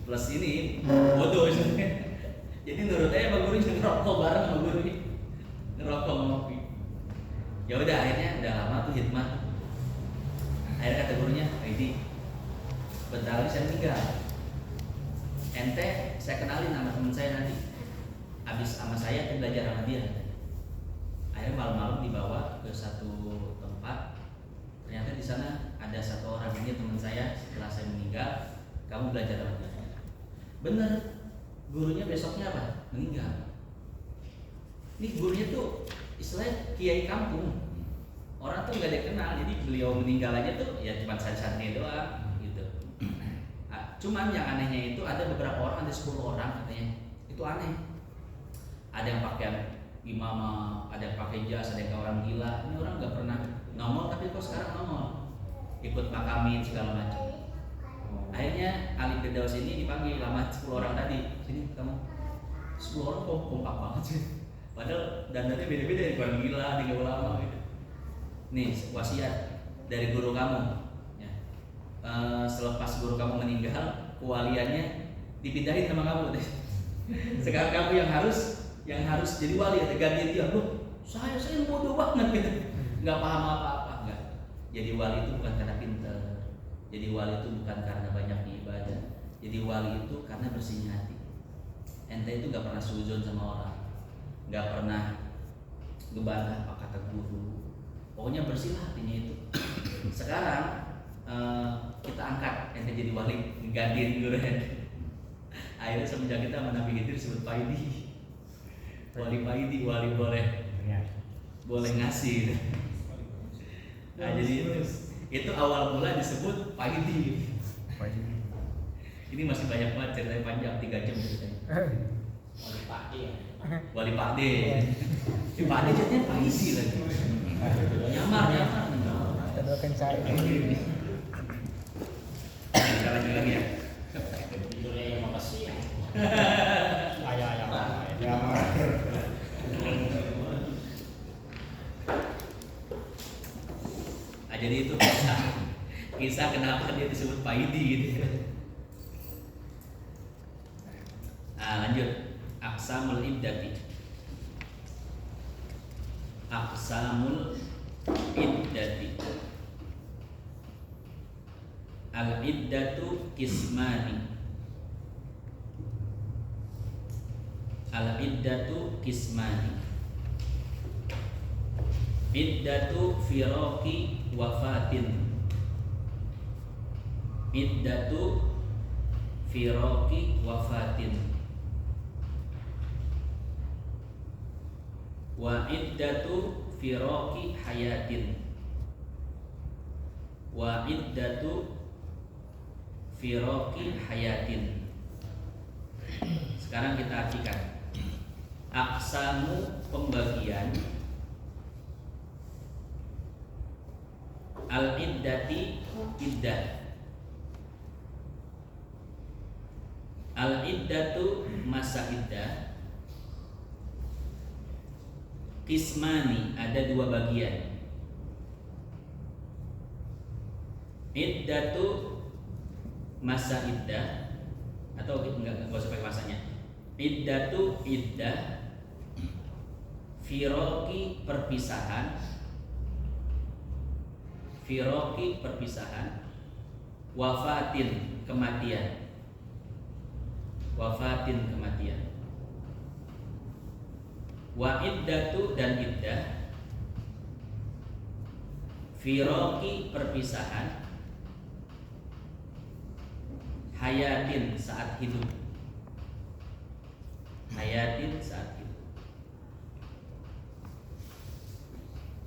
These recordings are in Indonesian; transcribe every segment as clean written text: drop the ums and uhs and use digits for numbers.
plus ini bodoh sebenarnya. Jadi menurut saya Pak Guru ngerokok bareng sama Guru ini, ngerokok ngopi. Ya udah akhirnya udah lama tuh hikmah. Akhirnya kata gurunya, ini bentar lagi saya meninggal. Ente saya kenalin sama teman saya nanti. Habis sama saya belajar sama dia. Akhirnya malam-malam dibawa ke satu tempat. Ternyata di sana ada satu orang, ini teman saya setelah saya meninggal, kamu belajar sama dia. Bener, gurunya besoknya apa? Meninggal. Ini gurunya tuh istilahnya kiai kampung. Orang tuh nggak ada kenal, jadi beliau meninggal aja tuh ya cuma santai doang gitu. Cuman yang anehnya itu ada beberapa orang, ada 10 orang katanya, itu aneh. Ada yang pakai imamah, ada yang pakai jas, ada yang orang gila. Ini orang nggak pernah nongol, tapi kok sekarang nongol, ikut makamin segala macam. Akhirnya Ali Firdaus ini dipanggil sama 10 orang tadi, sini kamu. 10 orang kok kompak banget sih. Padahal dananya beda-beda, ada orang gila, ada ulama gitu. Nih wasiat dari guru kamu ya. Selepas guru kamu meninggal, kewaliannya dipindahin sama kamu deh. Sekarang kamu yang harus jadi wali, ada ganti dia. Loh, saya bodoh banget gitu, nggak paham apa-apa. Nggak. Jadi wali itu bukan karena pintar, jadi wali itu bukan karena banyak ibadah, jadi wali itu karena bersihnya hati. Ente itu nggak pernah suzon sama orang, nggak pernah ngebantah apa kata guru. Pokoknya bersih hatinya itu. Sekarang kita angkat ente jadi wali, gantiin guru ente. Akhirnya semenjak kita sama Nabi Khidir disebut Paidi. Wali Paidi, wali boleh ngasih. Nah, jadi itu awal mula disebut Paidi. Ini masih banyak banget ceritanya, panjang 3 jam ceritanya. Wali Pakde. Wali Pakde. Di Pakde jadinya Paisi lagi. Nyamar. Kita doakan saya. Kita lanjut lagi ya. Judulnya makasih. Jadi itu kisah kenapa dia disebut Paidi gitu. Lanjut. Aqsamul iddati. Aqsamul iddati. Al-iddatu kismani. Al-iddatu kismani. Iddatu firaqi wafatin. Iddatu firaqi wafatin. Wa iddatu firaqi hayatin. Wa iddatu firaqi hayatin. Sekarang kita artikan. Aqsamu pembagian al-iddati iddah. Al-iddatu masa iddah. Kismani ada 2 bagian. Iddatu masa iddah, atau enggak usah pakai masanya. Iddatu iddah, firaqi perpisahan, firaqi perpisahan, wafatin kematian, wafatin kematian. Wa iddatu dan iddah, firaqi perpisahan, hayatin saat hidup, hayatin saat hidup.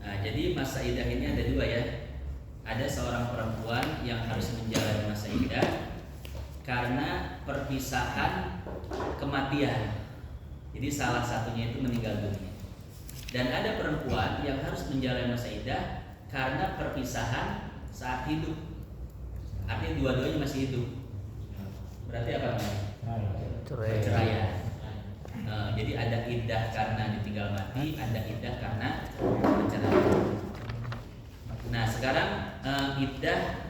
Nah, jadi masa iddah ini ada 2 ya. Ada seorang perempuan yang harus menjalani masa iddah karena perpisahan kematian. Jadi salah satunya itu meninggal dunia. Dan ada perempuan yang harus menjalani masa iddah karena perpisahan saat hidup. Artinya dua-duanya masih hidup. Berarti apa namanya? Perceraian. Jadi ada iddah karena ditinggal mati, ada iddah karena perceraian. Nah sekarang iddah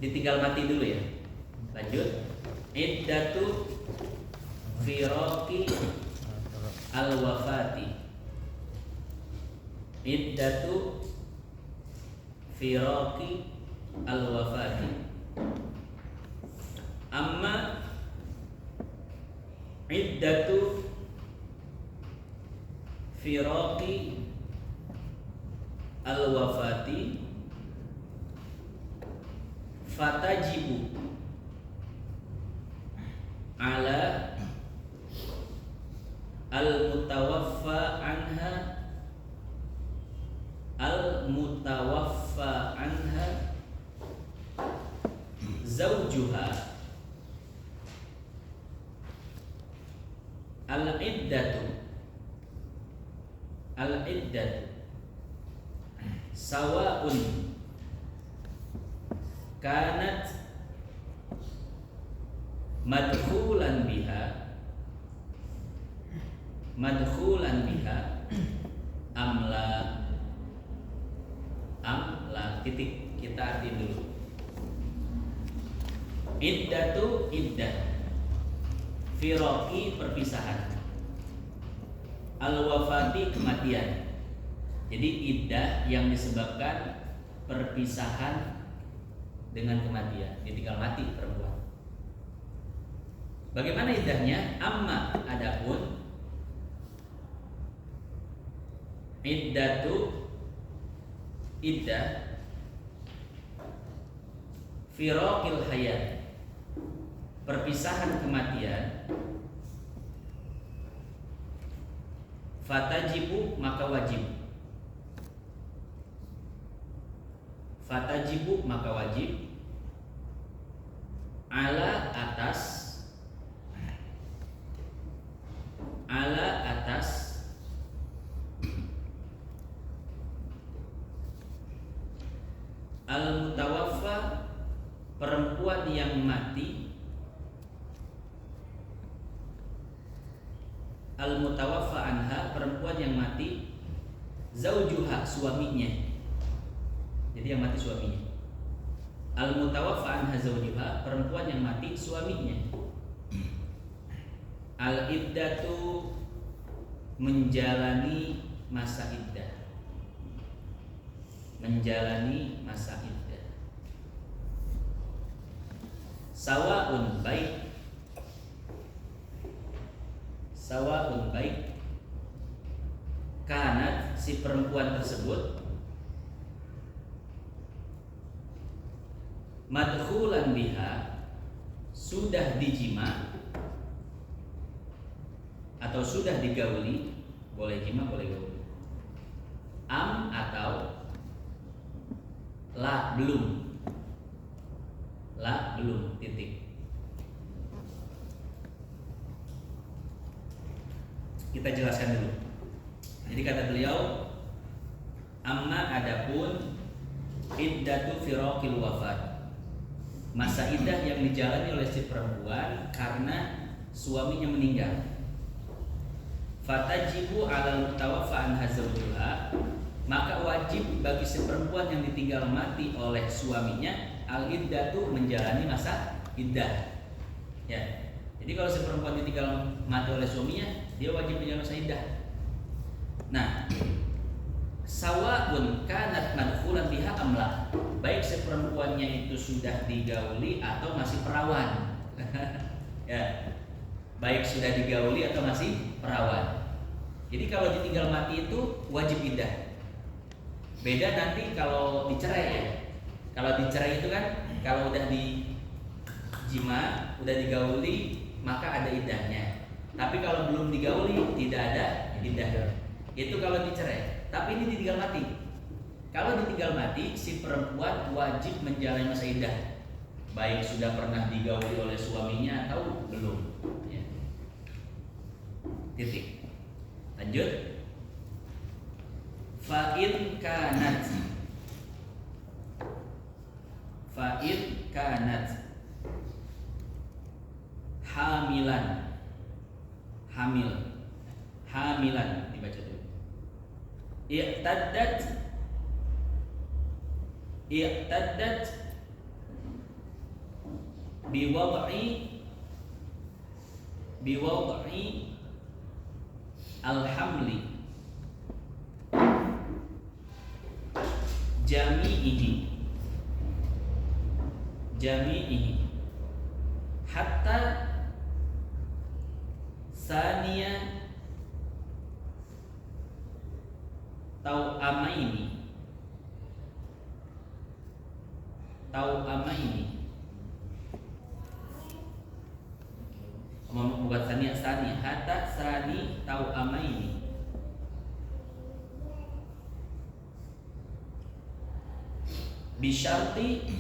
ditinggal mati dulu ya. Lanjut. Iddatu firaqi al-wafati. Iddatu firaqi al-wafati. Amma iddatu firaqi al-wafati fatajibu ala al-mutawaffa anha zawjuha al-iddatu sawa'un kanat madkhulan biha amla titik, kita artiin dulu. Iddatu iddah, firaqi perpisahan, al-wafati kematian. Jadi iddah yang disebabkan perpisahan dengan kematian, ditinggal mati perempuan. Bagaimana iddahnya? Amma adapun iddatu iddah firaqil hayat, perpisahan kematian, fatajibu maka wajib, ala atas al-mutawaffa perempuan yang mati, al-mutawaffa anha perempuan yang mati, zaujuha suaminya. Jadi yang mati suaminya. Al-mutawaffa anha zaujuha perempuan yang mati suaminya. Al-iddatu menjalani masa iddah. Sawa'un baik kanat si perempuan tersebut madkhulan biha sudah dijima atau sudah digauli, boleh jima boleh gauli, atau belum titik. Kita jelaskan dulu. Jadi kata beliau, amma adapun iddatu firaqil wafat, masa iddah yang dijalani oleh si perempuan karena suaminya meninggal. Fatajibu 'alal mutawaffa anha zawjuha, maka wajib bagi si perempuan yang ditinggal mati oleh suaminya al-iddatu menjalani masa iddah. Ya. Jadi kalau si perempuan ditinggal mati oleh suaminya, dia wajib menjalani masa iddah. Nah, sawa'un kanat madkhulan biha amla, baik si perempuannya itu sudah digauli atau masih perawan. Ya. Baik sudah digauli atau masih perawan. Jadi kalau ditinggal mati itu wajib iddah. Beda nanti kalau dicerai ya. Kalau dicerai itu kan kalau udah dijima, udah digauli, maka ada iddahnya. Tapi kalau belum digauli tidak ada iddah. Itu kalau dicerai. Tapi ini ditinggal mati. Kalau ditinggal mati, si perempuan wajib menjalani masa iddah. Baik sudah pernah digauli oleh suaminya atau belum. Ya. Titik. Lanjut. Fa'in kanat hamilan dibaca dulu. I'taddat biwad'i biwad'i al-hamli jami'ihi hatta saniya tau'amaini bukan sani hatta sani tau'amaini bisyarti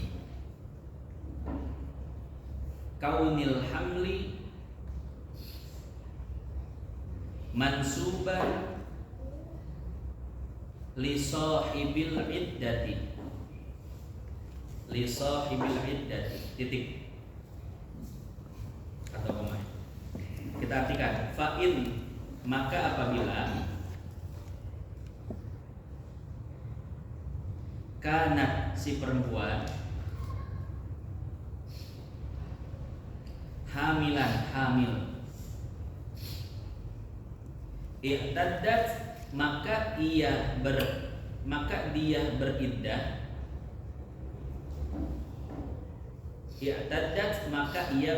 kaunil hamli mansuban li sahibil iddati titik atau koma. Kita artikan fa'in, maka apabila kanat si perempuan hamil i'taddat maka dia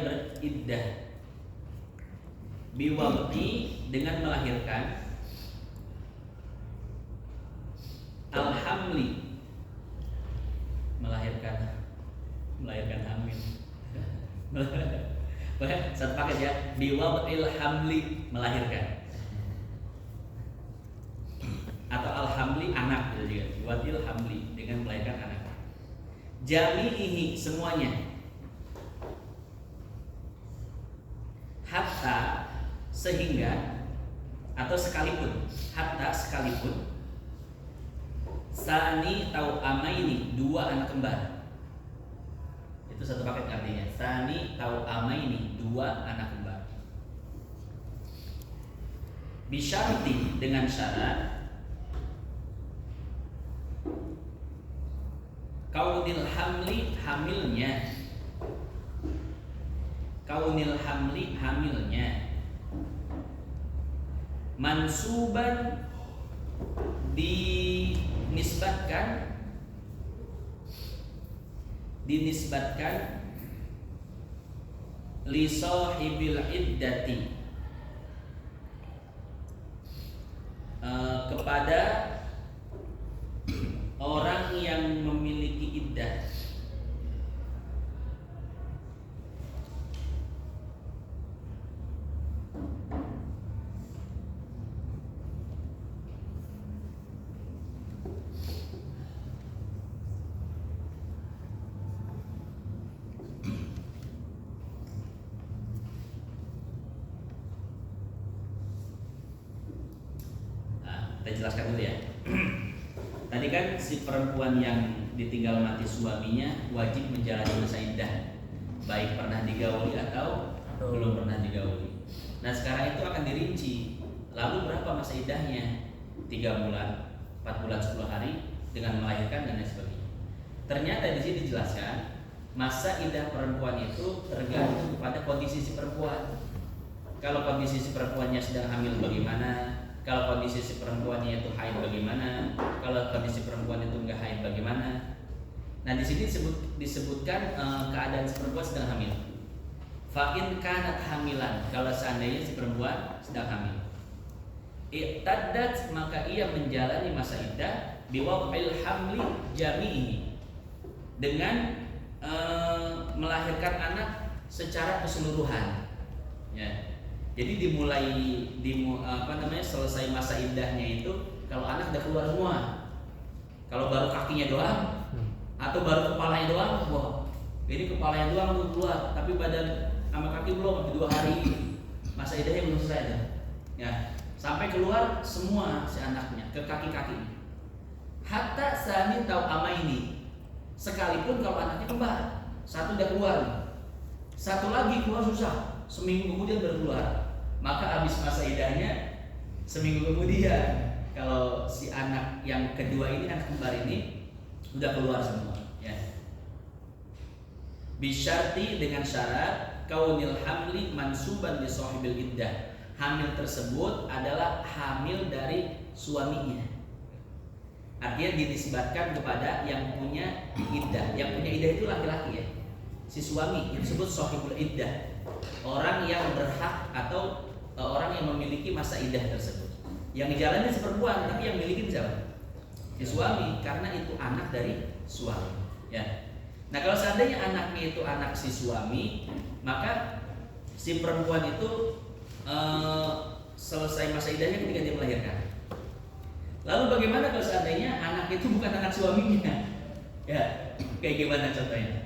beriddah biwad'i dengan melahirkan alhamli melahirkan hamil satu paket ya, biwad'il hamli melahirkan atau alhamli anak gitu juga, biwad'il hamli dengan melahirkan anak, jami'ihi semuanya, hatta sehingga atau sekalipun, hatta sekalipun sani tau'amaini dua anak kembar, itu satu paket artinya, sani tau'amaini dua anak kembar, bisyarti dengan syarat kaunil hamli hamilnya mansuban dinisbatkan li sahibil iddati kepada orang yang memiliki iddah. Kita jelaskan dulu ya. Tadi kan si perempuan yang ditinggal mati suaminya wajib menjalani masa iddah, baik pernah digauli atau belum pernah digauli. Nah sekarang itu akan dirinci, lalu berapa masa iddahnya? 3 bulan, 4 bulan 10 hari dengan melahirkan dan lain sebagainya. Ternyata di sini dijelaskan masa iddah perempuan itu tergantung kepada kondisi si perempuan. Kalau kondisi si perempuannya sedang hamil bagaimana? Kalau kondisi si perempuannya itu haid bagaimana? Kalau kondisi perempuan itu enggak haid bagaimana? Nah di sini disebutkan keadaan si perempuan sedang hamil. Fa'in kanat hamilan, kalau seandainya si perempuan sedang hamil. I'taddat, maka ia menjalani masa iddah biwad'il hamli jami'i, dengan melahirkan anak secara keseluruhan. Ya. Jadi selesai masa iddahnya itu kalau anak udah keluar semua. Kalau baru kakinya doang atau baru kepalanya doang, wah ini kepalanya doang tuh keluar, tapi badan sama kaki belum, 2 hari masa iddahnya belum selesai. Ya, sampai keluar semua si anaknya ke kaki-kaki. Hatta sani tau'amaini, sekalipun kalau anaknya kembar, satu udah keluar, satu lagi keluar susah, seminggu kemudian baru keluar, maka habis masa iddahnya seminggu kemudian. Kalau si anak yang kedua ini, anak kembar ini udah keluar semua, ya. Bisyarti dengan syarat kaunil hamli mansuban li sahibil iddah. Hamil tersebut adalah hamil dari suaminya. Artinya dinisbatkan kepada yang punya iddah. Yang punya iddah itu laki-laki ya. Si suami itu disebut sahibul iddah. Orang yang berhak atau orang yang memiliki masa iddah tersebut. Yang dijalani si perempuan, tapi yang miliki siapa? Si suami, karena itu anak dari suami. Ya. Nah kalau seandainya anaknya itu anak si suami, maka si perempuan itu selesai masa iddahnya ketika dia melahirkan. Lalu bagaimana kalau seandainya anak itu bukan anak suaminya? Ya, kayak gimana contohnya?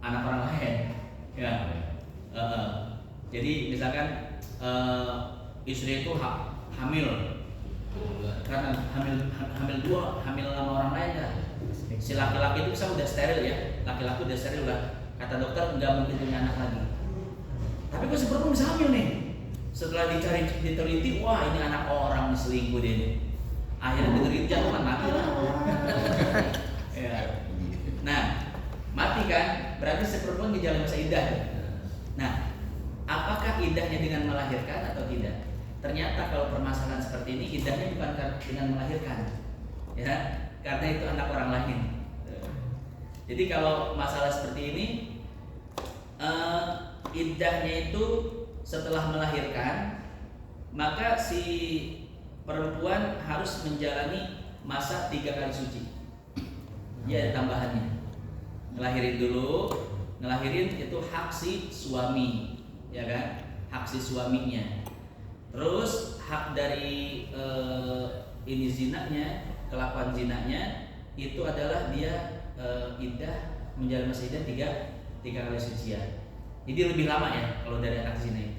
Anak orang lain. Ya. Jadi misalkan istri itu hamil, karena hamil dua, hamil sama orang lain ya. Si laki-laki itu bisa udah steril ya, laki-laki udah steril lah. Kata dokter nggak mungkin punya anak lagi. Tapi kok si perempuan bisa hamil nih? Setelah dicari diteliti, wah ini anak orang diselingkuh dia nih. Akhirnya dengerin jantungan mati lah. Ya. Nah, mati kan? Berarti si perempuan dijalani masa iddah. Nah, apakah iddahnya dengan melahirkan atau tidak? Ternyata kalau permasalahan seperti ini iddahnya bukan dengan melahirkan, ya, karena itu anak orang lain. Jadi kalau masalah seperti ini, iddahnya itu setelah melahirkan, maka si perempuan harus menjalani masa 3 kali suci. Ya, ada tambahannya. Ngelahirin dulu, ngelahirin itu hak si suami, ya kan? Hak si suaminya. Terus hak dari ini zinanya, kelakuan zinanya itu adalah dia iddah menjalani masa iddah 3 kali sucian. Jadi lebih lama ya kalau dari anak zina itu.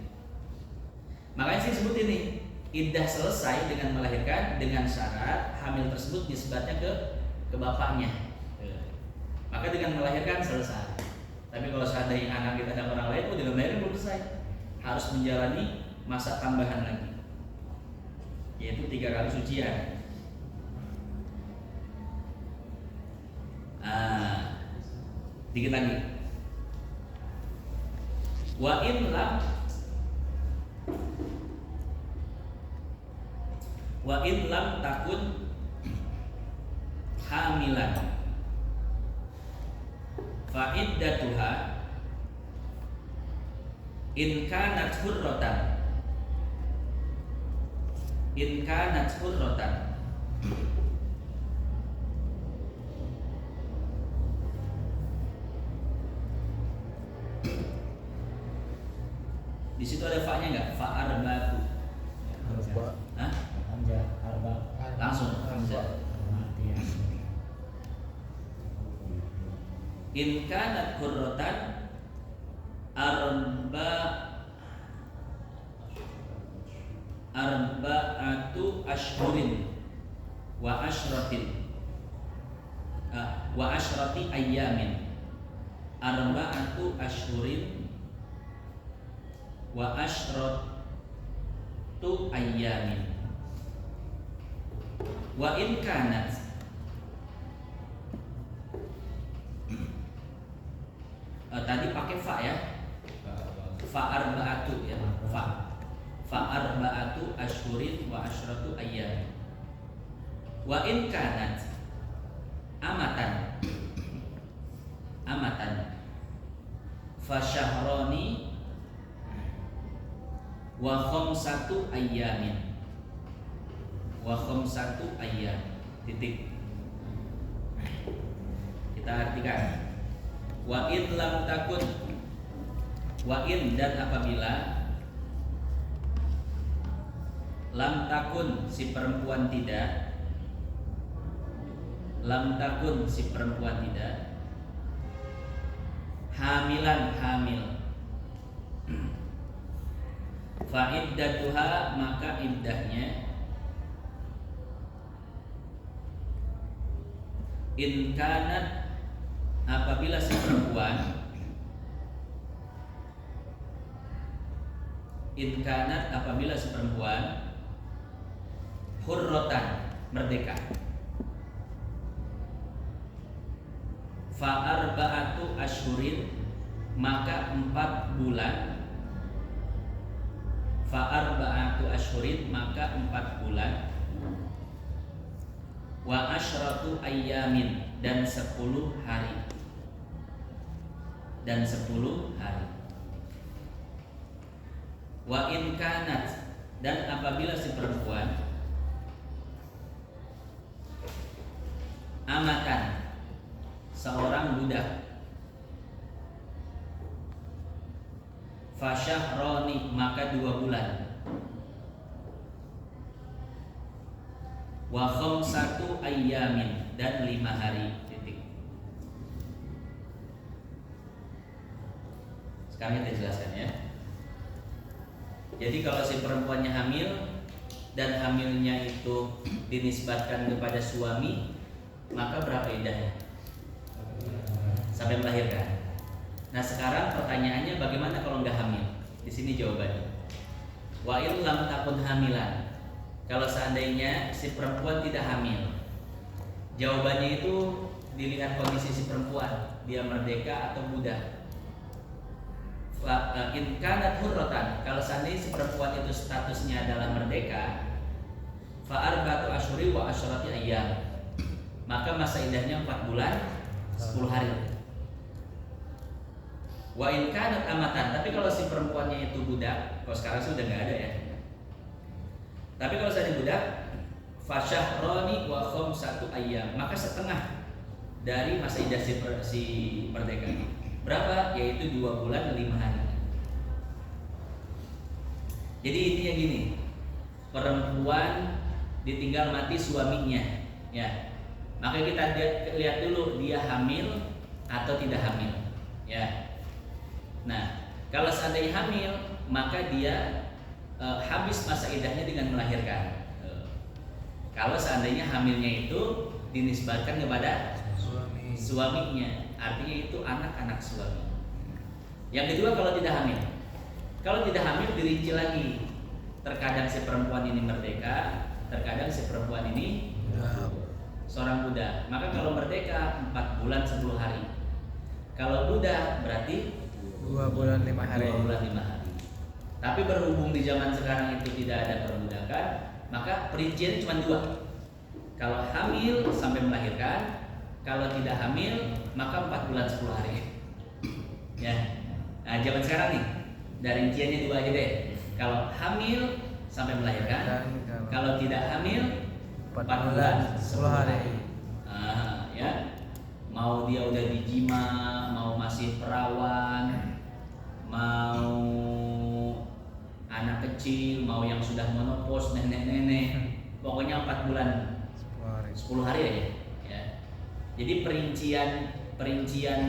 Makanya sih sebut ini iddah selesai dengan melahirkan dengan syarat hamil tersebut nisbatnya ke bapaknya. Maka dengan melahirkan selesai. Tapi kalau seandainya anak kita ada orang lain, dengan melahirkan belum selesai. Harus menjalani masa tambahan lagi, yaitu 3 kali sucian. Dikit lagi. Wa in lam takun hamilan fa iddatuha in kanat hurratan di situ ada fa-nya nggak? Fa'arbatu. Hah? Langsung. In kanat hurratan arba'atu ashhurin wa ashrati ayyamin. Arba'atu ashhurin wa ashratu ayyamin. Wa in kanat tadi pakai fa ya. Fa arba'atu ya. Fa arba'atu ashhurin wa ashratu ayyamin. Wa in kanat amatan fa syahrani wa khamsatu ayyamin. Titik. Kita artikan. Wa in lam takun, wa in dan apabila lam takun si perempuan tidak, hamilan hamil, fa iddatuha maka iddahnya in kanat apabila si perempuan hurrotan merdeka, fa arba'atu ashhurin maka 4 bulan. Fa arba'atu asyhurin, maka 4 bulan. Wa asyratu ayyamin, dan 10 hari. Dan 10 hari. Wa in kanat, dan apabila si perempuan amatan, seorang budak, fasyahroni, maka 2 bulan. Wa khamsatu ayyamin, dan 5 hari. Titik. Sekarang kita jelaskan ya. Jadi kalau si perempuannya hamil dan hamilnya itu dinisbatkan kepada suami, maka berapa iddahnya? Sampai melahirkan. Nah sekarang pertanyaannya, bagaimana kalau nggak hamil? Di sini jawabannya. Wa in lam takun hamilan. Kalau seandainya si perempuan tidak hamil, jawabannya itu dilihat kondisi si perempuan, dia merdeka atau budak. In kanat hurratan, kalau seandainya si perempuan itu statusnya adalah merdeka, fa arba'atu asyhuri wa asyrati ayyam, maka masa iddahnya 4 bulan 10 hari. Wa in kanat amatan, tapi kalau si perempuannya itu budak, kalau sekarang sudah nggak ada ya. Tapi kalau saya budak, fasyahroni wa khamsatu ayyam, maka setengah dari masa iddah si merdeka. Berapa? Yaitu 2 bulan 5 hari. Jadi intinya gini, perempuan ditinggal mati suaminya, ya. Maka kita lihat dulu dia hamil atau tidak hamil, ya. Nah, kalau seandainya hamil, maka dia habis masa iddahnya dengan melahirkan. Kalau seandainya hamilnya itu dinisbatkan kepada suaminya, artinya itu anak-anak suami. Yang kedua, kalau tidak hamil. Kalau tidak hamil dirinci lagi. Terkadang si perempuan ini merdeka, terkadang si perempuan ini seorang budak. Maka kalau merdeka 4 bulan 10 hari. Kalau budak berarti 2 bulan 5 hari. 2 bulan 5 hari. Tapi berhubung di zaman sekarang itu tidak ada perbudakan, maka perinciannya cuma 2. Kalau hamil sampai melahirkan, kalau tidak hamil maka 4 bulan 10 hari. Ya. Nah, zaman sekarang nih, dari rinciannya 2 aja deh. Kalau hamil sampai melahirkan, kalau tidak hamil 4 bulan 10 hari. Ya. Mau dia udah dijima, mau masih perawan, mau anak kecil, mau yang sudah menopause, nenek-nenek, pokoknya 4 bulan 10 hari aja. Ya. Jadi perincian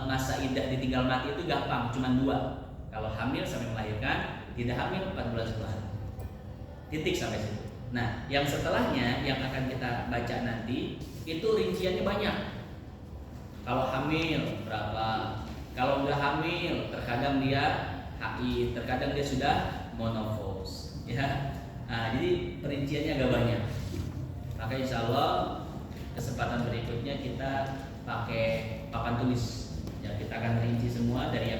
masa iddah ditinggal mati itu gampang, cuma 2. Kalau hamil sampai melahirkan, tidak hamil 4 bulan 10 hari. Titik sampai situ. Nah, yang setelahnya yang akan kita baca nanti itu rinciannya banyak. Kalau hamil berapa? Kalau udah hamil, terkadang dia HI, terkadang dia sudah monofos, ya. Nah, jadi perinciannya agak banyak. Maka insya Allah kesempatan berikutnya kita pakai papan tulis. Ya, kita akan rinci semua dari